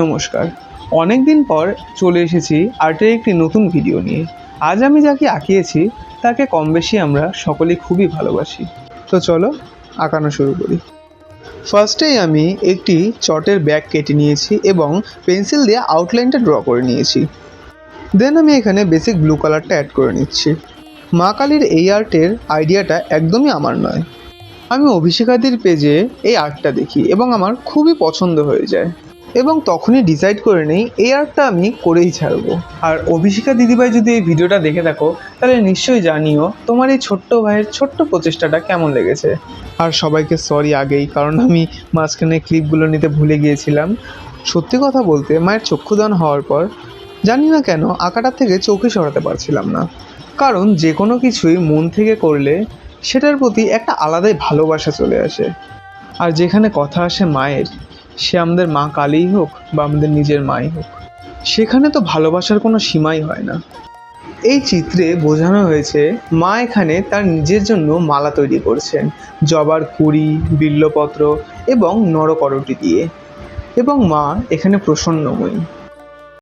নমস্কার। অনেক দিন পর চলে এসেছি আর্টের একটি নতুন ভিডিও নিয়ে। আজ আমি যাকে আঁকিয়েছি তাকে কম বেশি আমরা সকলেই খুবই ভালোবাসি। তো চলো আঁকানো শুরু করি। ফার্স্টেই আমি একটি চটের ব্যাগ কেটে নিয়েছি এবং পেন্সিল দিয়ে আউটলাইনটা ড্র করে নিয়েছি। দেন আমি এখানে বেসিক ব্লু কালারটা অ্যাড করে নিচ্ছি। মা কালীর এই আর্টের আইডিয়াটা একদমই আমার নয়। আমি অভিষেকাদির পেজে এই আর্টটা দেখি এবং আমার খুবই পছন্দ হয়ে যায় এবং তখনই ডিসাইড করে নেই এই আর্টটা আমি করেই ছাড়বো। আর অভিষেকা দিদিভাই যদি এই ভিডিওটা দেখে থাকো তাহলে নিশ্চয়ই জানিও তোমার এই ছোট্ট ভাইয়ের ছোট্ট প্রচেষ্টাটা কেমন লেগেছে। আর সবাইকে সরি আগেই, কারণ আমি মাঝখানে ক্লিপগুলো নিতে ভুলে গিয়েছিলাম। সত্যি কথা বলতে মায়ের চক্ষুদান হওয়ার পর জানি না কেন আঁকাটার থেকে চোখে সরাতে পারছিলাম না, কারণ যে কোনো কিছুই মন থেকে করলে সেটার প্রতি একটা আলাদাই ভালোবাসা চলে আসে। আর যেখানে কথা আসে মায়ের, সে আমাদের মা কালীই হোক বা আমাদের নিজের মাই হোক, সেখানে তো ভালোবাসার কোনো সীমাই হয় না। এই চিত্রে বোঝানো হয়েছে মা এখানে তার নিজের জন্য মালা তৈরি করছেন জবার কুড়ি, বিল্লপত্র এবং নরকরটি দিয়ে, এবং মা এখানে প্রসন্নময়ী।